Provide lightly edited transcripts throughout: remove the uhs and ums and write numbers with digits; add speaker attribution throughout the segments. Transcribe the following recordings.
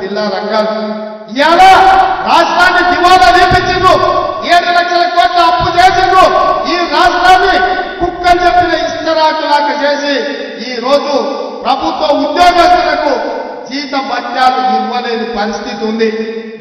Speaker 1: జిల్లా రంగాలు ఇవాళ రాష్ట్రాన్ని దివాలా తీపించిండ్రు 7 లక్షల కోట్ల అప్పు చేసిండ్రు ఈ రాష్ట్రాన్ని కుక్కలు చెప్పిన ఇస్తరాకులాగా చేసి ఈ రోజు ప్రభుత్వ ఉద్యోగస్తులకు జీత భత్యాలు ఇవ్వలేని పరిస్థితి ఉంది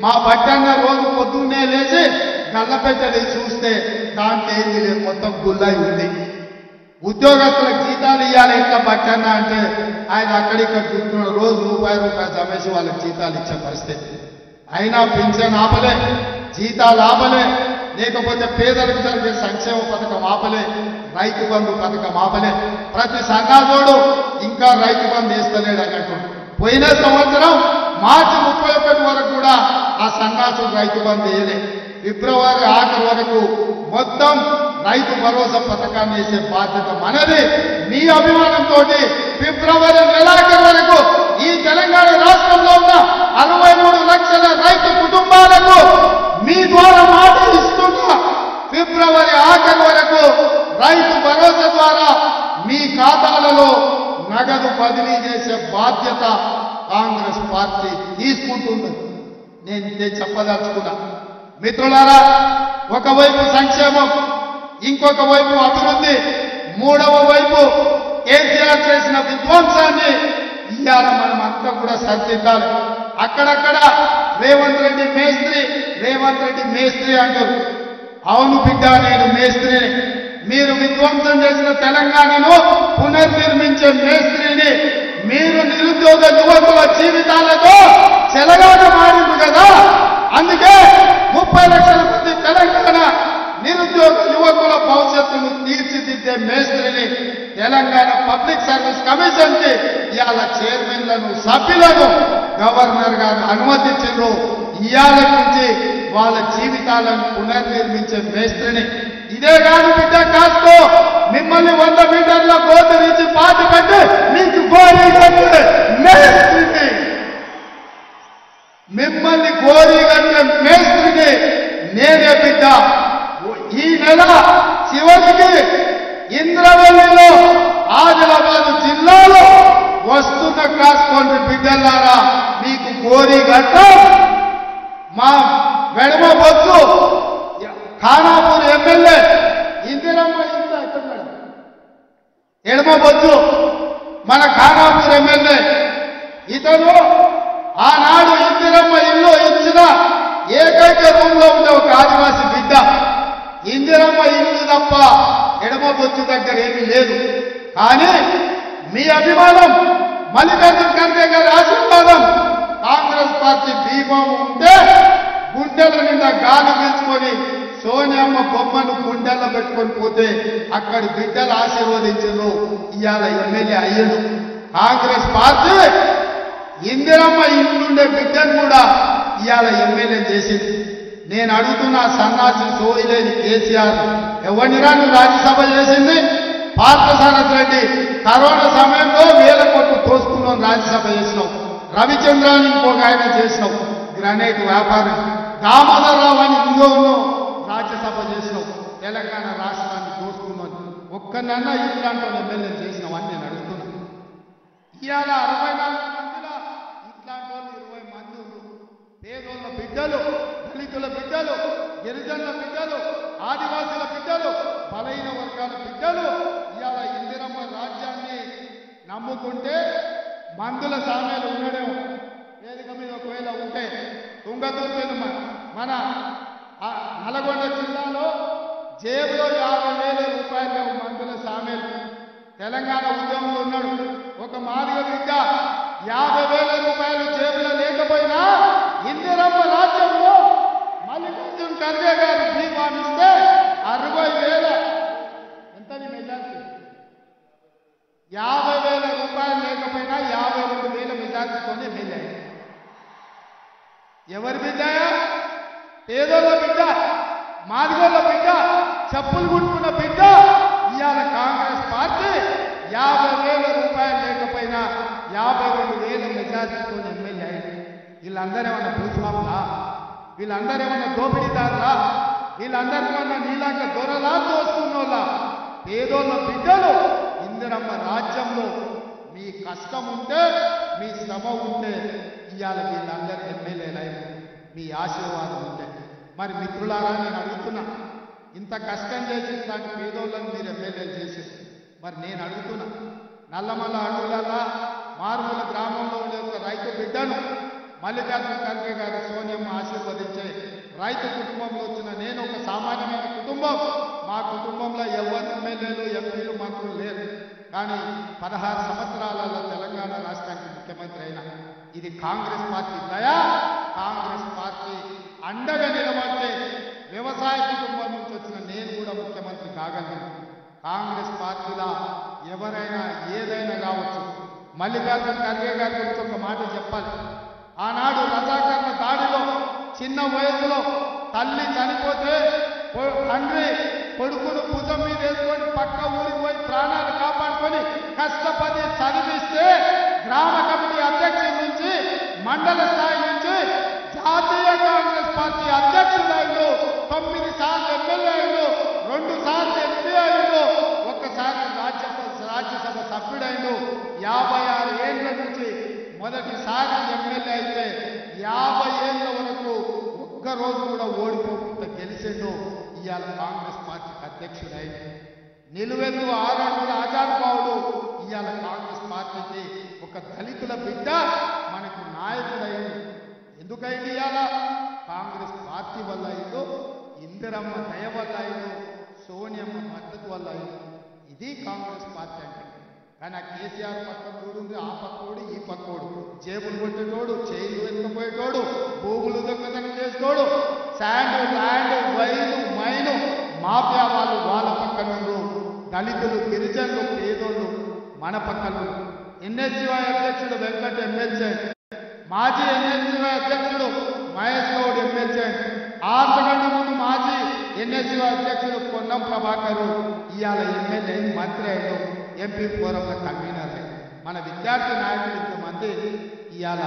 Speaker 1: మా బట్టన్న రోజు పొద్దున్నే లేచి గల్లపెట్టని చూస్తే దాంట్లో ఏంది లేదు మొత్తం గుల్లై ఉంది ఉద్యోగస్తులకు జీతాలు ఇవ్వాలి ఎట్లా బట్టన్న అంటే ఆయన అక్కడిక్కడ చూస్తున్నాడు రోజు రూపాయి జమేసి వాళ్ళకి జీతాలు ఇచ్చే పరిస్థితి అయినా పింఛన్ ఆపలే జీతాలు ఆపలే లేకపోతే పేదలకు జరిగే సంక్షేమ పథకం ఆపలే రైతు బంధు పథకం ఆపలే ప్రతి సన్నాజోడు ఇంకా రైతు బంధు వేస్తలేడు అన్నట్టు పోయిన సంవత్సరం మార్చి 31 వరకు కూడా ఆ సన్నాసుడు రైతు బంధు వేయలే ఫిబ్రవరి ఆఖరి వరకు మొత్తం రైతు భరోసా పథకాన్ని వేసే బాధ్యత మనది మీ అభిమానంతో ఫిబ్రవరి నెలాఖరు వరకు ఈ తెలంగాణ రాష్ట్రంలో ఉన్న 63 లక్షల రైతు కుటుంబాలకు మీ ద్వారా మాట ఇస్తున్నా ఫిబ్రవరి ఆఖరి వరకు రైతు భరోసా ద్వారా మీ ఖాతాలలో నగదు బదిలీ చేసే బాధ్యత కాంగ్రెస్ పార్టీ తీసుకుంటుంది నేను చెప్పదలుచుకున్నా మిత్రులారా ఒకవైపు సంక్షేమం ఇంకొక వైపు అభివృద్ధి మూడవ వైపు కేసీఆర్ చేసిన విధ్వంసాన్ని ఇవాళ మనం అంతా కూడా సరిదిద్దాలి అక్కడక్కడ రేవంత్ రెడ్డి మేస్త్రి అంటారు అవును బిడ్డ నేను మేస్త్రిని మీరు విధ్వంసం చేసిన తెలంగాణను పునర్నిర్మించే మేస్త్రిని మీరు నిరుద్యోగ యువకుల జీవితాలతో చెలగాట మారింది కదా అందుకే 30 లక్షల మంది తెలంగాణ నిరుద్యోగ యువకుల భవిష్యత్తును తీర్చిదిద్దే మేస్త్రిని తెలంగాణ పబ్లిక్ సర్వీస్ కమిషన్ కి ఇవాళ చైర్మన్లను సభ్యులను గవర్నర్ గారు అనుమతించారు ఇవాళ నుంచి వాళ్ళ జీవితాలను పునర్నిర్మించే మేస్త్రిని ఇదే కాదు బిడ్డ కాస్తో మిమ్మల్ని 100 మీటర్ల గోతు నుంచి పాతి పెట్టి మీకు గోరీ కట్టే మేస్త్రిని మిమ్మల్ని గోరీ కట్టే మేస్త్రిని నేనే బిడ్డ ఈ నెల చివరికి ఇంద్రవల్లిలో ఆదిలాబాద్ జిల్లాలో వస్తున్న కాసుకోండి బిడ్డలారా మీకు గోరీ కట్టం మా వెడమ బొత్తు ఖానాపూర్ ఎమ్మెల్యే ఇందిరమ్మ ఎడమ బొత్తు మన ఖానాపూర్ ఎమ్మెల్యే ఇతను ఆనాడు ఇందిరమ్మ ఇల్లు ఇచ్చిన ఏకైక రూమ్ లో ఉండే ఒక ఆదివాసి బిడ్డ ఇందిరమ్మ ఇల్లు తప్ప ఎడమ బొత్తు దగ్గర ఏమీ లేదు కానీ మీ అభిమానం మల్లికార్జున ఖర్గే గారి ఆశీర్వాదం కాంగ్రెస్ పార్టీ బీమం ఉంటే గుండెల నిండా గాలి పీల్చుకొని సోనియమ్మ బొమ్మను గుండెల్లో పెట్టుకొని పోతే అక్కడి బిడ్డలు ఆశీర్వదించారు ఇవాళ ఎమ్మెల్యే అయ్యాడు కాంగ్రెస్ పార్టీ ఇందిరమ్మ ఇల్లుండే బిడ్డను కూడా ఇవాళ ఎమ్మెల్యే చేసింది నేను అడుగుతున్నా సన్నాసి సోయిలేని కేసీఆర్ ఎవరిని రాను రాజ్యసభ చేసింది పార్థసారథి రెడ్డి కరోనా సమయంలో 1000 కోట్లు తోసుకున్నాం రాజ్యసభ చేసినావు రవిచంద్రాన్ని ఇంకొక ఆయన చేసినావు గ్రానైట్ వ్యాపారం దామోదరరావు అని ఇందులో రాజ్యసభ చేసినావు తెలంగాణ రాష్ట్రాన్ని దోసుకున్నావు ఒక్కనన్నా ఇట్లాంటి ఎమ్మెల్యే చేసినావు అని నేను అడుగుతున్నాను ఇవాళ 64 మందిలో ఇట్లాంటి వాళ్ళు 20 మంది ఉన్నారు పేదోళ్ళ బిడ్డలు దళితుల బిడ్డలు గిరిజనుల బిడ్డలు ఆదివాసుల బిడ్డలు బలహీన వర్గాల బిడ్డలు ఇవాళ ఇందిరమ్మ రాజ్యాన్ని నమ్ముకుంటే మందుల సామ్యాలు ఉండడం వేదిక మీద ఒకవేళ ఉంటే తుంగతుర్తిని మన నల్గొండ జిల్లాలో జేబులో 50,000 రూపాయలు మందుల సామ్యాలు తెలంగాణ ఉద్యమంలో ఉన్నాడు ఒక మాదిగ బిడ్డ 50,000 రూపాయలు జేబులో లేకపోయినా ఇందిరమ్మ రాజ్యంలో మల్లికార్జున ఖర్గే గారు బీమానిస్తే 60,000 ఎంత మెజార్టీ 50,000 రూపాయలు లేకపోయినా 52,000 మెజార్టీతోనే ఎమ్మెల్యే ఎవరి బిడ్డ పేదోళ్ళ బిడ్డ మాదిగోళ్ళ బిడ్డ చెప్పులు కుట్టుకున్న బిడ్డ ఇవాళ కాంగ్రెస్ పార్టీ 50,000 రూపాయలు లేకపోయినా 52,000 మెజార్టీతో ఎమ్మెల్యే అయింది వీళ్ళందరూ ఏమన్నా భూస్వాములా వీళ్ళందరూ ఏమన్నా దోపిడీదారులా వీళ్ళందరూ ఏమన్నా నీలాగా దొరలా దోసుకున్నోళ్ళ పేదోళ్ళ బిడ్డలు ఇందిరమ్మ రాజ్యంలో మీ కష్టం ఉంటే మీ శ్రమ ఉంటే ఇవాళ వీళ్ళందరూ ఎమ్మెల్యేలైన మీ ఆశీర్వాదం ఉంటే మరి మిత్రులారా నేను అడుగుతున్నా, ఇంత కష్టం చేసి ఇట్లాంటి పేదోళ్ళని మీరు ఎమ్మెల్యేలు చేసేసి మరి నేను అడుగుతున్నా, నల్లమల్ల అడవులల్లా మారుమూల గ్రామంలో ఉండే ఒక రైతు బిడ్డను మల్లికార్జున ఖర్గే గారు సోనియమ్మ ఆశీర్వదించే రైతు కుటుంబంలో వచ్చిన నేను ఒక సామాన్యమైన కుటుంబం. మా కుటుంబంలో ఎవరు ఎమ్మెల్యేలు ఎంపీలు మంత్రులు లేరు. కానీ 16 సంవత్సరాలలో తెలంగాణ రాష్ట్రానికి ముఖ్యమంత్రి అయినా ఇది కాంగ్రెస్ పార్టీ దయా. కాంగ్రెస్ పార్టీ అండగా నిలబడితే వ్యవసాయ కుటుంబం నుంచి వచ్చిన నేను కూడా ముఖ్యమంత్రి కాగలను. కాంగ్రెస్ పార్టీలా ఎవరైనా ఏదైనా కావచ్చు. మల్లికార్జున ఖర్గే గారి గురించి ఒక మాట చెప్పాలి. ఆనాడు రజాకర్ల దాడిలో చిన్న వయసులో తల్లి చనిపోతే తండ్రి కొడుకును భుజం మీద వేసుకొని పక్క ఊరికి పోయి ప్రాణాలు కాపాడుకొని కష్టపడి చదివిస్తే గ్రామ కమిటీ అధ్యక్షుడి నుంచి మండల స్థాయి నుంచి జాతీయ కాంగ్రెస్ పార్టీ అధ్యక్షుడు 9 సార్లు ఎమ్మెల్యే అయ్యాడు, 2 సార్లు ఎంపీ అయ్యాడు, ఒక్కసారి రాజ్యసభ సభ్యుడైండు. 56 ఏళ్ల నుంచి మొదటిసారి ఎమ్మెల్యే అయితే 50 ఏళ్ల వరకు ఒక్కరోజు కూడా ఓడిపోకుండా గెలిచిండు. ఇవాళ కాంగ్రెస్ పార్టీకి అధ్యక్షుడైంది. నిలువెత్తు 6 అడుగుల ఆజాద్బావుడు ఇవాళ కాంగ్రెస్ పార్టీకి ఒక దళితుల బిడ్డ మనకు నాయకుడైంది. ఎందుకైంది? ఇవాళ కాంగ్రెస్ పార్టీ వల్ల అయిందో, ఇందిరమ్మ దయ వల్ల అయిందో, సోనియమ్మ మద్దతు వల్ల అయిందో. ఇది కాంగ్రెస్ పార్టీ అంటే. కానీ ఆ కేసీఆర్ పక్కన చూడుంది, ఆ పక్కోడు ఈ పక్కోడు, జేబులు కొట్టేటోడు, చేయిలు వెనుకపోయేటోడు, భూములు దొంగతనం చేసేటోడు, శాండ్ ల్యాండ్ వైలు మైను మాఫియా వాళ్ళు వాళ్ళ పక్కన, దళితులు గిరిజనులు పేదోళ్ళు మన పక్కన. ఎన్ఎస్జీవై అధ్యక్షుడు వెంకట్ ఎమ్మెల్సీ, మాజీ ఎన్ఎస్జీవై అధ్యక్షుడు మహేష్ గౌడ్ ఎమ్మెల్సీ, ఆర్తగంట ముందు మాజీ ఎన్ఎస్జీవై అధ్యక్షుడు పొన్నం ప్రభాకరు ఇవాళ ఎమ్మెల్యే మంత్రి అయ్యాడు, ఎంపీ ఫోరంల కన్వీనర్. మన విద్యార్థి నాయకులు ఇంతమంది ఇవాళ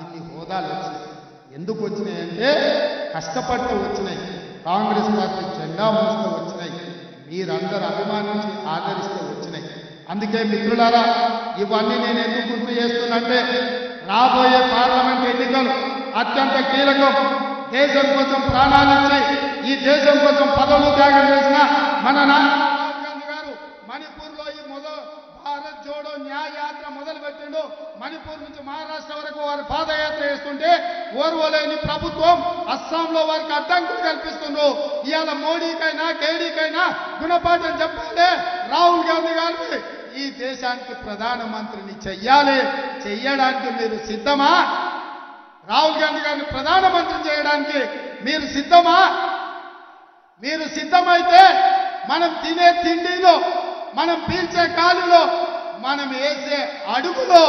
Speaker 1: ఇన్ని హోదాలు వచ్చినాయి. ఎందుకు వచ్చినాయంటే కష్టపడుతూ వచ్చినాయి. కాంగ్రెస్ పార్టీ జెండా మోస్తూ వచ్చినాయి. మీరందరూ అభిమానించి ఆదరిస్తూ వచ్చినాయి. అందుకే మిత్రులారా, ఇవన్నీ నేను ఎందుకు గుర్తు చేస్తున్నంటే రాబోయే పార్లమెంట్ ఎన్నికలు అత్యంత కీలకం. దేశం కోసం ప్రాణాలిచ్చి ఈ దేశం కోసం పదవులు త్యాగం చేసిన మన రాహుల్ గాంధీ గారు మణిపూర్లో ఈ భారత్ జోడో న్యాయ యాత్ర మొదలు పెట్టిండు. మణిపూర్ నుంచి మహారాష్ట్ర వరకు వారు పాదయాత్ర చేస్తుంటే ఓర్వలేని ప్రభుత్వం అస్సాంలో వారికి అడ్డంకులు కల్పిస్తుండ్రు. ఇవాళ మోడీకైనా కేడీకైనా గుణపాఠం చెప్పాలి. రాహుల్ గాంధీ గారిని ఈ దేశానికి ప్రధానమంత్రిని చెయ్యడానికి మీరు సిద్ధమా? రాహుల్ గాంధీ గారిని ప్రధానమంత్రి చేయడానికి మీరు సిద్ధమా? మీరు సిద్ధమైతే మనం తినే తిండిలో, మనం పీల్చే గాలిలో, మనం వేసే అడుగులో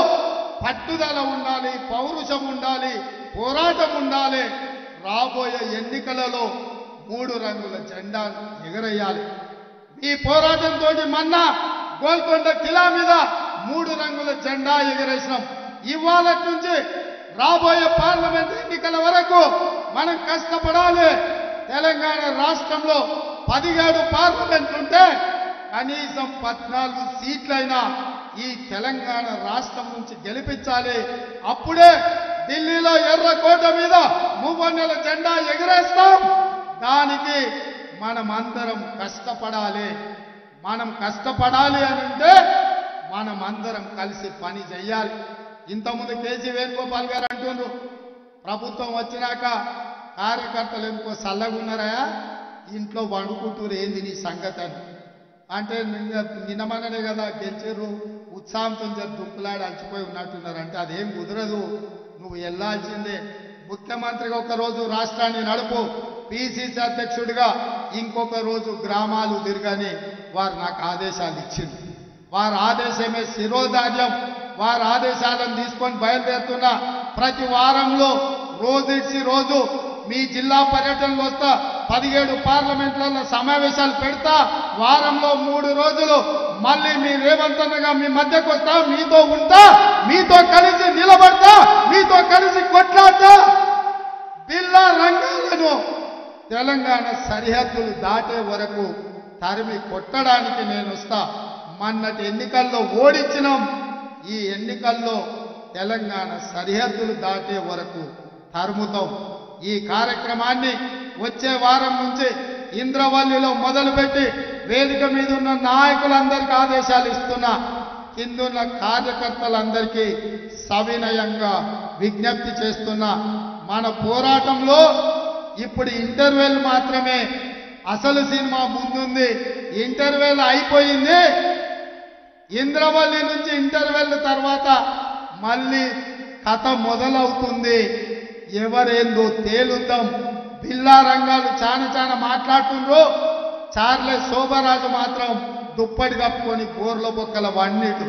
Speaker 1: పట్టుదల ఉండాలి, పౌరుషం ఉండాలి, పోరాటం ఉండాలి. రాబోయే ఎన్నికలలో 3 రంగుల జెండా ఎగరేయాలి. ఈ పోరాటంతో మొన్న గోల్కొండ కిలా మీద 3 రంగుల జెండా ఎగరేసినాం. ఇవాళ నుంచి రాబోయే పార్లమెంట్ ఎన్నికల వరకు మనం కష్టపడాలి. తెలంగాణ రాష్ట్రంలో 17 పార్లమెంట్ ఉంటే కనీసం 14 సీట్లైనా ఈ తెలంగాణ రాష్ట్రం నుంచి గెలిపించాలి. అప్పుడే ఢిల్లీలో ఎర్రకోట మీద 3 జెండా ఎగరేస్తాం. దానికి మనమందరం కష్టపడాలి. మనం కష్టపడాలి అని అంటే మనమందరం కలిసి పని చేయాలి. ఇంతకుముందు కేసీ వేణుగోపాల్ గారు అంటున్నారు, ప్రభుత్వం వచ్చినాక కార్యకర్తలు ఎందుకో చల్లగున్నారా, ఇంట్లో వండుకుంటూరు, ఏంది నీ సంగతి అని అంటే నిన్నమననే కదా గెలిచారు, ఉత్సాహంతో దుక్కులాడి అలసిపోయి ఉన్నట్టున్నారు. అంటే అదేం కుదరదు, నువ్వు వెళ్లాల్సిందే. ముఖ్యమంత్రిగా ఒక రోజు రాష్ట్రాన్ని నడుపు, పిసిసి అధ్యక్షుడిగా ఇంకొక రోజు గ్రామాలు తిరగని వారు నాకు ఆదేశాలు ఇచ్చింది. వారి ఆదేశమే శిరోధార్యం. వారి ఆదేశాలను తీసుకొని బయలుదేరుతున్నా. ప్రతి వారంలో రోజు రోజు మీ జిల్లా పర్యటనలు వస్తా, 17 పార్లమెంట్లలో సమావేశాలు పెడతా. వారంలో 3 రోజులు మళ్ళీ మీ రేవంత్ అన్నగా మీ మధ్యకు వస్తా, మీతో ఉంటా, మీతో కలిసి నిలబడతా, మీతో కలిసి కొట్లాడతా. బిల్లా రంగాలను తెలంగాణ సరిహద్దులు దాటే వరకు తరిమి కొట్టడానికి నేను వస్తా. మొన్నటి ఎన్నికల్లో ఓడించినాం. ఈ ఎన్నికల్లో తెలంగాణ సరిహద్దులు దాటే వరకు తరుముతాం. ఈ కార్యక్రమాన్ని వచ్చే వారం నుంచి ఇంద్రవల్లిలో మొదలుపెట్టి వేదిక మీద ఉన్న నాయకులందరికీ ఆదేశాలు ఇస్తున్నా. కిందున్న కార్యకర్తలందరికీ సవినయంగా విజ్ఞప్తి చేస్తున్నా. మన పోరాటంలో ఇప్పుడు ఇంటర్వెల్ మాత్రమే, అసలు సినిమా ముందుంది. ఇంటర్వెల్ అయిపోయింది. ఇంద్రవల్లి నుంచి ఇంటర్వెల్ తర్వాత మళ్ళీ కథ మొదలవుతుంది. ఎవరేందో తేలుద్దాం. బిల్లా రంగాలు చాలా మాట్లాడుతుండ్రు. చార్లెస్ శోభరాజు మాత్రం దుప్పటి కప్పుకొని బోర్ల బొక్కల వన్నీటు.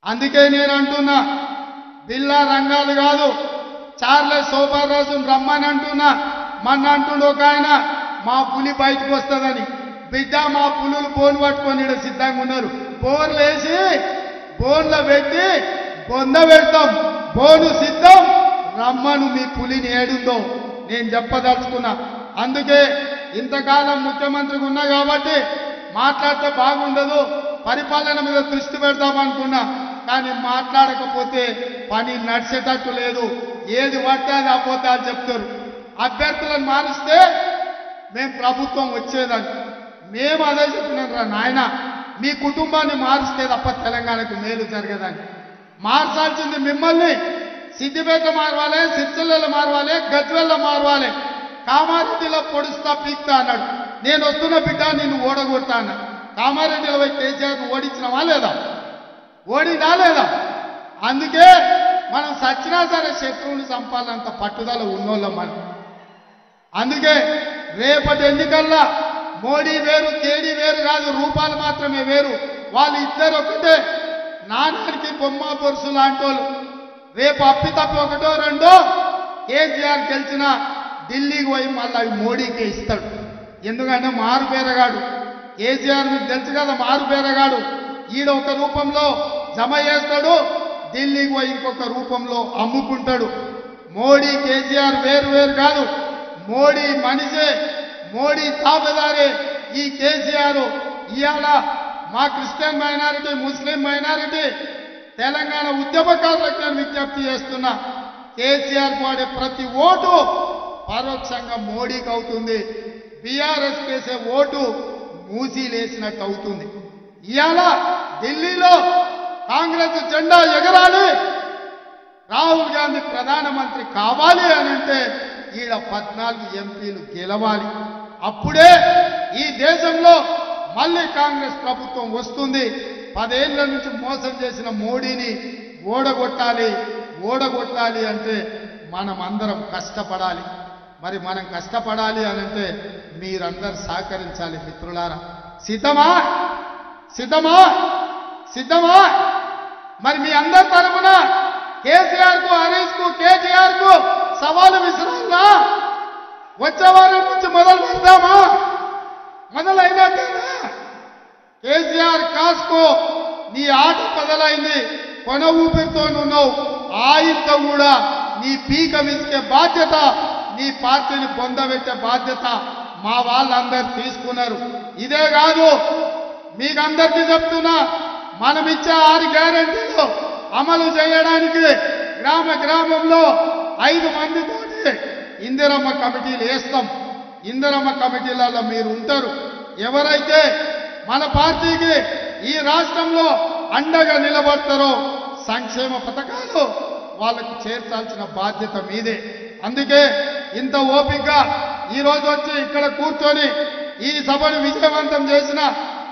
Speaker 1: అందుకే నేను అంటున్నా, బిల్లా రంగాలు కాదు, చార్లెస్ శోభరాజును రమ్మని అంటున్నా. మొన్న అంటుండు ఒక ఆయన, మా పులి బయటకు వస్తుందని. బిడ్డ, మా పులులు బోన్ పట్టుకొని సిద్ధంగా ఉన్నారు. బోర్లు వేసి బోన్లో పెట్టి బొంద పెడతాం. బోను సిద్ధం, రమ్మను మీ పులిని ఏడుందో నేను చెప్పదలుచుకున్నా. అందుకే ఇంతకాలం ముఖ్యమంత్రిగా ఉన్నా కాబట్టి మాట్లాడితే బాగుండదు, పరిపాలన మీద దృష్టి పెడతామనుకున్నా. కానీ మాట్లాడకపోతే పని నడిచేటట్టు లేదు. ఏది పడితే అది అబద్ధాలు చెప్తారు. అభ్యర్థులను మారిస్తే మేము ప్రభుత్వం వచ్చేదని మేము అదే చెప్పినాం. రా నాయన, మీ కుటుంబాన్ని మారిస్తే తప్ప తెలంగాణకు మేలు జరగదని. మార్చాల్సింది మిమ్మల్ని. సిద్దిపేట మారవాలి, సిరిసిల్లలో మారవాలి, గజ్వెల్లో మారవాలి. కామారెడ్డిలో పొడుస్తా పీక్తా అన్నాడు. నేను వస్తున్న బిడ్డ నిన్ను ఓడగొడతా అన్నాడు. కామారెడ్డిలో పోయి కేసీఆర్ను ఓడించినవా లేదా? ఓడినా లేదా? అందుకే మనం సచ్చినా సరే శత్రువుని చంపాలంత పట్టుదల ఉన్నోళ్ళం మనం. అందుకే రేపటి ఎన్నికల్లో మోడీ వేరు, కేడీ వేరు కాదు, రూపాలు మాత్రమే వేరు. వాళ్ళు ఇద్దరు ఒకటే, నాన్నకి బొమ్మ బొరుసు లాంటి వాళ్ళు. రేపు అప్పితప్పి ఒకటో రెండో కేసీఆర్ గెలిచిన ఢిల్లీకి పోయి మళ్ళీ అవి మోడీకే ఇస్తాడు. ఎందుకంటే మారు బేరగాడు. కేసీఆర్ మీకు తెలుసు కదా, మారు బేరగాడు. ఈడ ఒక రూపంలో జమ చేస్తాడు, ఢిల్లీకి పోయి ఇంకొక రూపంలో అమ్ముకుంటాడు. మోడీ కేసీఆర్ వేరు వేరు కాదు. మోడీ మనిషే, మోడీ తాబేదారే. ఈ కేసీఆర్ ఇవాళ మా క్రిస్టియన్ మైనారిటీ, ముస్లిం మైనారిటీ, తెలంగాణ ఉద్యమకారులకు నేను విజ్ఞప్తి చేస్తున్నా. కేసీఆర్ వాడే ప్రతి ఓటు పరోక్షంగా మోడీకి అవుతుంది. బీఆర్ఎస్ కేసే ఓటు మూసీలేసినట్టు అవుతుంది. ఇవాళ ఢిల్లీలో కాంగ్రెస్ జెండా ఎగరాలి, రాహుల్ గాంధీ ప్రధానమంత్రి కావాలి అని అంటే ఈడ 14 ఎంపీలు గెలవాలి. అప్పుడే ఈ దేశంలో మళ్ళీ కాంగ్రెస్ ప్రభుత్వం వస్తుంది. 10 ఏళ్ల నుంచి మోసం చేసిన మోడీని ఓడగొట్టాలి. ఓడగొట్టాలి అంటే మనం అందరం కష్టపడాలి. మరి మనం కష్టపడాలి అనంటే మీరందరూ సహకరించాలి. మిత్రులారా, సిద్ధమా? సిద్ధమా? సిద్ధమా? మరి మీ అందరి తరఫున కేసీఆర్ కు, హరీష్ కు, కేటీఆర్ కు సవాలు విసిరాలా? వచ్చే వారం నుంచి మొదలు పెడదామా? మొదలైనట్టేనా? కేసీఆర్ కాస్కో, నీ ఆట మొదలైంది. కొన ఊపిరితో ఉన్నావు. ఆయుధం కూడా నీ పీక విసికే బాధ్యత, నీ పార్టీని పొందబెట్టే బాధ్యత మా వాళ్ళందరూ తీసుకున్నారు. ఇదే కాదు, మీకందరికీ చెప్తున్నా, మనం ఇచ్చే 6 గ్యారెంటీలు అమలు చేయడానికి గ్రామ గ్రామంలో 5 మందితోటి ఇందిరమ్మ కమిటీలు వేస్తాం. ఇందిరమ్మ కమిటీలలో మీరు ఉంటారు. ఎవరైతే మన పార్టీకి ఈ రాష్ట్రంలో అండగా నిలబడతారో సంక్షేమ పథకాలు వాళ్ళకు చేర్చాల్సిన బాధ్యత మీదే. అందుకే ఇంత ఓపికగా ఈరోజు వచ్చి ఇక్కడ కూర్చొని ఈ సభను విజయవంతం చేసిన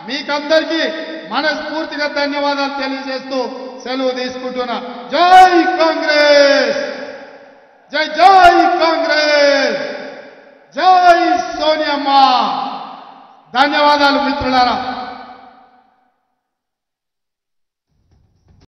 Speaker 1: మీకందరికీ మనస్ఫూర్తిగా ధన్యవాదాలు తెలియజేస్తూ సెలవు తీసుకుంటున్నా. జై కాంగ్రెస్, జై జై కాంగ్రెస్, జై సోనియమ్మ. ధన్యవాదాలు మిత్రులారా.